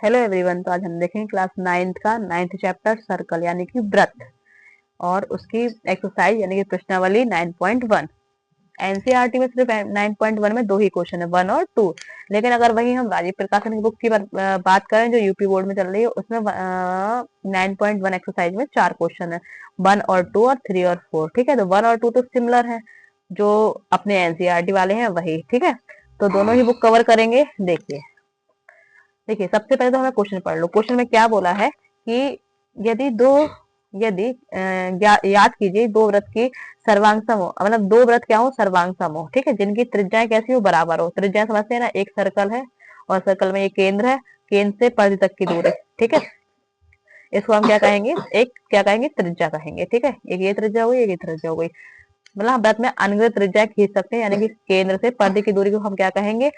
Hello everyone. तो आज हम देखेंगे क्लास 9th का 9th चैप्टर सर्कल यानी कि व्रत और उसकी एक्सरसाइज यानी कि प्रश्नावली 9.1। एनसीईआरटी में सिर्फ 9.1 में दो ही क्वेश्चन है, 1 और 2। लेकिन अगर वही हम राजीव प्रकाशन की बुक की बात करें जो यूपी बोर्ड में चल रही है, उसमें 9.1 एक्सरसाइज में 4 क्वेश्चन है, 1 और 2 और 3 और 4। ठीक है, तो 1 और 2 तो सिमिलर है जो अपने एनसीईआरटी वाले हैं वही। ठीक है, तो दोनों ही बुक कवर करेंगे। देखिए सबसे पहले तो हमें क्वेश्चन पढ़ लो। क्वेश्चन में क्या बोला है कि यदि याद कीजिए दो व्रत की सर्वांग सम हो, मतलब दो व्रत क्या हो, सर्वांग सम हो। ठीक है, जिनकी त्रिज्याएं कैसी हो, बराबर हो। त्रिज्या समझते हैं ना, एक सर्कल है और सर्कल में ये केंद्र है, केंद्र से परिधि तक की दूरी। ठीक है, इसको हम क्या कहेंगे, त्रिज्या कहेंगे। ठीक है, एक ये त्रिज्या हुई, एक ये त्रिज्या हो गई। मतलब हम व्रत में अनगिनत त्रिज्या खींच सकते हैं, यानी कि केंद्र से परिधि की दूरी को हम क्या कहेंगे,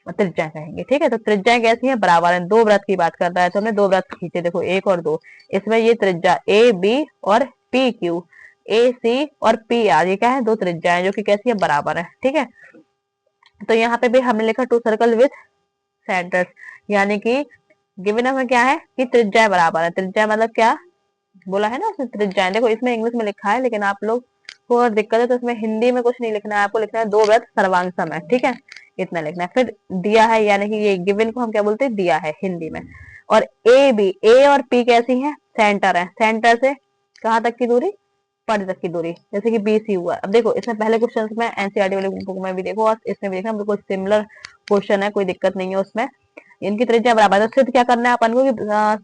त्रिज्या कहेंगे। ठीक है, तो त्रिज्याएं कैसी हैं, बराबर है। दो व्रत की बात कर रहा है तो हमने दो व्रत खींचे, देखो 1 और 2। इसमें ये त्रिज्या ए बी और पी क्यू, ए सी और पी आर, ये क्या है, दो त्रिज्याएं जो कि कैसी है, बराबर है। ठीक है, तो यहाँ पे भी हमने लिखा टू सर्कल विथ सेंटर्स, यानी कि गिवन हमें क्या है कि त्रिज्याएं बराबर है। त्रिज्या मतलब क्या बोला है ना उसमें, त्रिज्याएं। देखो इसमें इंग्लिश में लिखा है, लेकिन आप लोग को अगर दिक्कत है तो इसमें हिंदी में कुछ नहीं लिखना है, आपको लिखना है दो व्रत सर्वांग सम है। ठीक है, इतना लिखना है। फिर दिया है, यानी कि ये गिवन को हम क्या बोलते हैं, दिया है हिंदी में। और ए बी, ए और पी कैसी है, सेंटर है। सेंटर से कहाँ तक की दूरी, पद तक की दूरी, जैसे कि बीसी हुआ। अब देखो इसमें पहले क्वेश्चन में एनसीईआरटी वाले बुक में भी देखो और इसमें भी देखना, बिल्कुल सिमिलर क्वेश्चन है, कोई दिक्कत नहीं है उसमें। इनकी त्रिज्या बराबर है, तो सिर्फ क्या करना है अपन को कि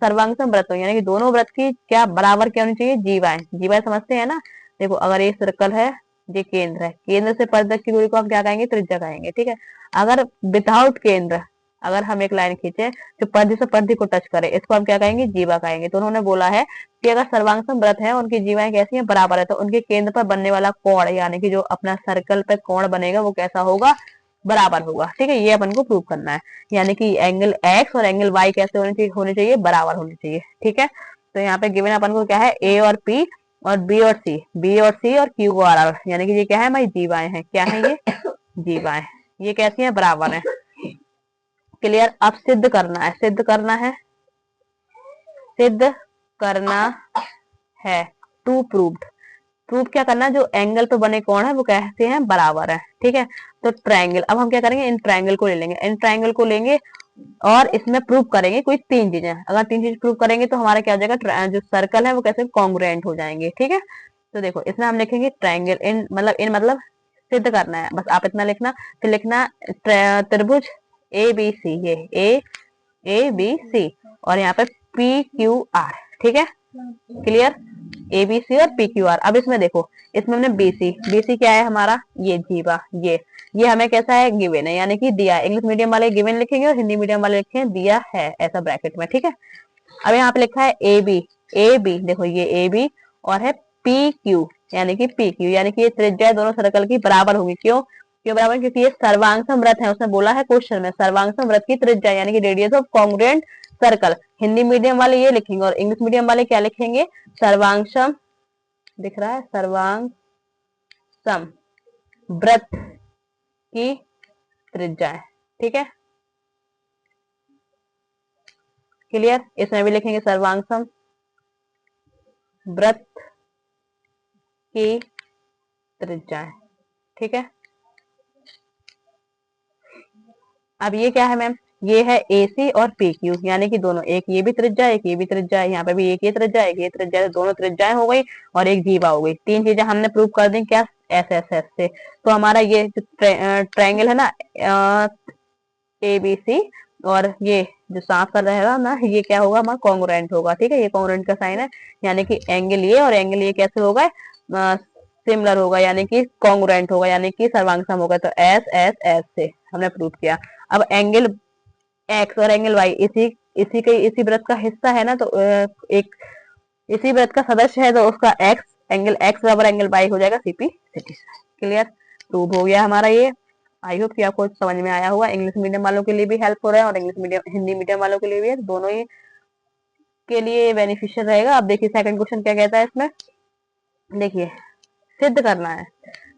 सर्वांग सम व्रत हो, यानी कि दोनों व्रत की क्या बराबर क्या होनी चाहिए, जीवाएं। जीवाएं समझते हैं ना। देखो अगर ये सर्कल है, ये केंद्र है, केंद्र से पद तक की दूरी को हम क्या कहेंगे, त्रिज्या कहेंगे। ठीक है, अगर विदाउट केंद्र, अगर हम एक लाइन खींचे जो परिधि से परिधि को टच करे, इसको हम क्या कहेंगे, जीवा कहेंगे। तो उन्होंने बोला है कि अगर सर्वांग सम व्रत है, उनकी जीवाएं कैसी है, बराबर है, तो उनके केंद्र पर बनने वाला कोण, यानी कि जो अपना सर्कल पे कोण बनेगा वो कैसा होगा, बराबर होगा। ठीक है, ये अपन को प्रूव करना है, यानी कि एंगल एक्स और एंगल वाई कैसे होने चाहिए, बराबर होने चाहिए। ठीक है, तो यहाँ पे गिवन अपन को क्या है, ए और पी और बी और सी, बी और सी और क्यू और आर, यानी कि ये क्या है, हमारी जीवाएं हैं। क्या है ये, जीवाएं। ये कैसी है, बराबर है। क्लियर। अब सिद्ध करना है, सिद्ध करना है, सिद्ध करना है, टू प्रूव्ड। प्रूफ क्या करना है, जो एंगल पे बने कोण है वो कैसे हैं, बराबर है। ठीक है, तो ट्रायंगल, अब हम क्या करेंगे, इन ट्रायंगल को ले लेंगे, इन ट्रायंगल को लेंगे और इसमें प्रूव करेंगे कोई तीन चीजें। अगर तीन चीज प्रूव करेंगे तो हमारा क्या हो जाएगा, जो सर्कल है वो कैसे कॉन्ग्रुएंट हो जाएंगे। ठीक है, तो देखो इसमें हम लिखेंगे ट्रायंगल, इन मतलब सिद्ध करना है, बस आप इतना लिखना। फिर लिखना त्रिभुज ए बी सी, ये ए बी सी और यहाँ पे पी क्यू आर। ठीक है, क्लियर। ए बी सी और पी क्यू आर। अब इसमें देखो, इसमें हमने बीसी, बीसी क्या है हमारा, ये जीवा, ये हमें कैसा है, गिवन है, यानी कि दिया है। इंग्लिश मीडियम वाले गिवन लिखेंगे और हिंदी मीडियम वाले लिखेंगे दिया है, ऐसा ब्रैकेट में। ठीक है, अब यहाँ पे लिखा है ए बी, ए बी देखो ये ए बी और है पी क्यू, यानी कि पी क्यू, यानी कि ये त्रिज्या दोनों सर्कल की बराबर होगी। क्यों क्यों बराबर, क्योंकि ये सर्वांगसम व्रत है। उसने बोला है क्वेश्चन में सर्वांगसम व्रत की त्रिज्या यानी कि radius of congruent circle. Hindi medium वाले ये लिखेंगे और इंग्लिश मीडियम वाले क्या लिखेंगे, सर्वांगसम, दिख रहा है, सर्वांग सम व्रत की त्रिज्या है। ठीक है, क्लियर। इसमें भी लिखेंगे सर्वांग सम व्रत की त्रिज्या है। ठीक है, अब ये क्या है मैम, ये है ए सी और पी क्यू, यानी कि दोनों, एक ये भी त्रिज्या, एक ये भी त्रिज्या है। यहाँ पे भी एक ये त्रिज्या, एक ये त्रिज्या है, दोनों त्रिज्याएं हो गई और एक जीवा हो गई। तीन चीजें हमने प्रूव कर दी, क्या, एस एस एस से। तो हमारा ये जो ट्रायंगल है ना, ए बी सी, और ये जो साफ कर रहेगा ना, ये क्या होगा, हमारा कॉन्ग्रुएंट होगा। ठीक है, ये कॉन्ग्रुएंट का साइन है, यानी कि एंगल ये और एंगल ये कैसे होगा, सिमिलर होगा, यानी कि कॉन्ग्रुएंट होगा, यानी कि सर्वांगसम होगा। तो एस एस एस से हमने प्रूव किया। अब एंगल एक्स और एंगल वाई इसी व्रत का हिस्सा है ना, तो एक इसी व्रत का सदस्य है, तो उसका एंगल एक्स बराबर एंगल वाई हो जाएगा सीपी सिटी। क्लियर, प्रूव हो गया हमारा ये। आई होप कि आपको समझ में आया होगा। इंग्लिश मीडियम वालों के लिए भी हेल्प हो रहा है और इंग्लिश मीडियम हिंदी मीडियम वालों के लिए भी है, दोनों ही के लिए बेनिफिशियल रहेगा। अब देखिए सेकंड क्वेश्चन क्या कहता है इसमें, देखिए सिद्ध करना है।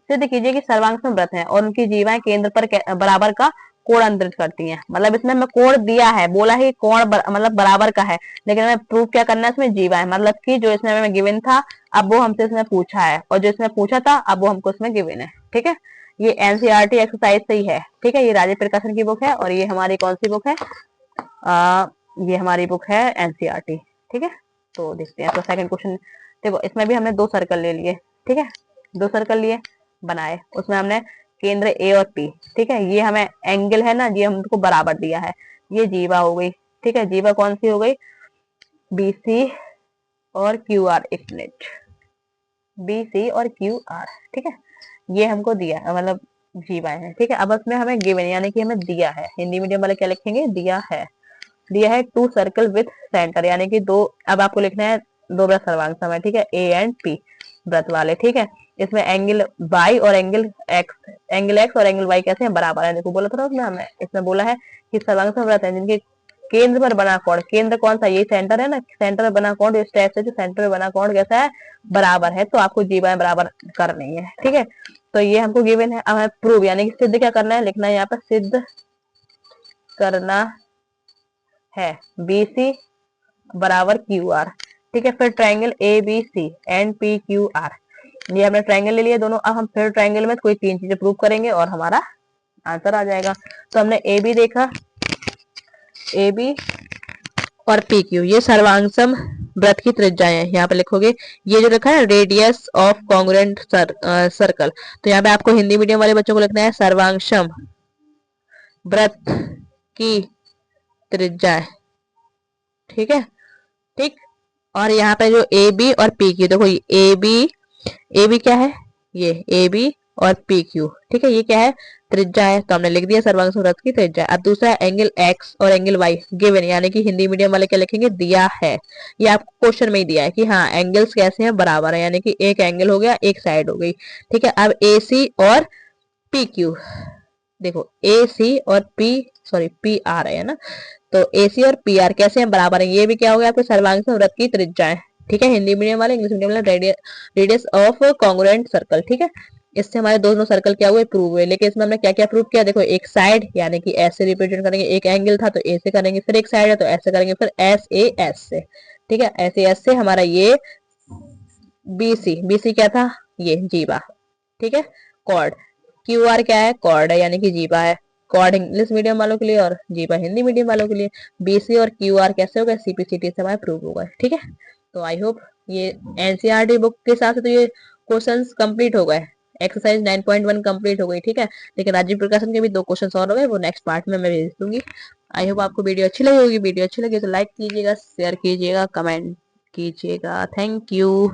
सिद्ध कीजिए कि सर्वांगसम व्रत है और उनकी जीवाएं केंद्र पर बराबर का कोण अंतरित करती हैं। मतलब इसमें हमें कोण दिया है, बोला है कि कोण मतलब बराबर का है, लेकिन हमें प्रूव क्या करना है इसमें, जीवा है। मतलब कि जो इसमें हमें गिवन था अब वो हमसे इसमें पूछा है, और जो इसमें पूछा था अब वो हमको इसमें गिवन है। ठीक है, ये एनसीईआरटी एक्सरसाइज से ही है। ठीक है, ये राजीव प्रकाशन की बुक है, और ये हमारी कौन सी बुक है, ये हमारी बुक है एनसीईआरटी। ठीक है, तो देखते हैं। तो सेकंड क्वेश्चन देखो, इसमें भी हमने 2 सर्कल ले लिए। ठीक है, 2 सर्कल लिए बनाए, उसमें हमने केंद्र ए और पी। ठीक है, ये हमें एंगल है ना, ये हमको बराबर दिया है, ये जीवा हो गई। ठीक है, जीवा कौन सी हो गई, बीसी और क्यू आर। एक मिनट, बीसी और क्यू आर। ठीक है, ये हमको दिया है, मतलब जीवा है। ठीक है, अब इसमें हमें गिवन यानी कि हमें दिया है, हिंदी मीडियम वाले क्या लिखेंगे, दिया है। दिया है 2 सर्कल विथ सेंटर, यानी कि 2, अब आपको लिखना है 2 वृत्त सर्वांग है। ठीक है, ए एंड पी वृत्त वाले। ठीक है, इसमें एंगल वाई और एंगल एक्स और एंगल वाई कैसे हैं, बराबर है। देखो बोला था ना उसमें, हमें इसमें बोला है कि सर्वांग वृत्त है जिनके केंद्र पर बना कोण, केंद्र कौन सा, ये सेंटर है ना, सेंटर पर बना कोण इस टाइप से, जो सेंटर पर बना कोण कैसा है, बराबर है। तो आपको जीवाएं बराबर करनी है। ठीक है, तो ये हमको गिवन है। अब हमें प्रूव यानी कि सिद्ध क्या करना है, लिखना है यहाँ पर सिद्ध करना है BC बराबर QR। ठीक है, फिर ट्राइंगल ABC एंड PQR, ये हमने ट्राइंगल ले लिया दोनों। अब हम फिर ट्राइंगल में कोई 3 चीजें प्रूव करेंगे और हमारा आंसर आ जाएगा। तो हमने AB देखा, AB और PQ ये सर्वांगसम वृत्त की त्रिज्याएं हैं। यहाँ पे लिखोगे, ये जो लिखा है रेडियस ऑफ कॉन्ग्रुएंट सर्कल, तो यहाँ पे आपको हिंदी मीडियम वाले बच्चों को लिखना है सर्वांगसम वृत्त की त्रिज्याएं। ठीक है, ठीक। और यहाँ पे जो ए बी और पी क्यू, देखो ए बी क्या है, ये ए बी और पी क्यू। ठीक है, ये क्या है, त्रिज्या है, तो हमने लिख दिया सर्वांग वृत्त की त्रिज्या। अब दूसरा एंगल एक्स और एंगल वाई गिवन, यानी कि हिंदी मीडियम वाले क्या लिखेंगे, दिया है। ये आपको क्वेश्चन में ही दिया है कि हाँ एंगल्स कैसे हैं, बराबर है, यानी कि एक एंगल हो गया, एक साइड हो गई। ठीक है, अब ए सी और पी क्यू, देखो ए सी और पी आर है ना, तो AC और PR कैसे हैं, बराबर है। ये भी क्या हो गया आपके सर्वांग वृत्त की त्रिज्याएं। ठीक है, हिंदी मीडियम वाले, इंग्लिश मीडियम वाले रेडियस ऑफ कॉन्ग्रुएंट सर्कल। ठीक है, इससे हमारे दोनों सर्कल क्या हुए, प्रूव हुए। लेकिन इसमें हमने क्या क्या प्रूव किया, देखो एक साइड यानी कि ऐसे रिप्रेजेंट करेंगे, एक एंगल था तो A से करेंगे, फिर एक साइड है तो ऐसे करेंगे, फिर SAS से। ठीक है, SAS से हमारा ये BC क्या था, ये जीवा। ठीक है, कॉर्ड, QR क्या है, कॉर्ड है, यानी कि जीवा है। कॉर्ड इंग्लिश मीडियम वालों के लिए और जीवा हिंदी मीडियम वालों के लिए। BC और QR कैसे होगा, CPCT से हमारे प्रूव होगा। ठीक है, तो आई होप ये एनसीईआरटी बुक के हिसाब से तो ये क्वेश्चंस कंप्लीट हो गए, एक्सरसाइज 9.1 कंप्लीट हो गई। ठीक है, लेकिन राजीव प्रकाशन के भी 2 क्वेश्चंस और हो गए, वो नेक्स्ट पार्ट में मैं भेज दूंगी। आई होप आपको वीडियो अच्छी लगी होगी। वीडियो अच्छी लगी तो लाइक कीजिएगा, शेयर कीजिएगा, कमेंट कीजिएगा। Thank you.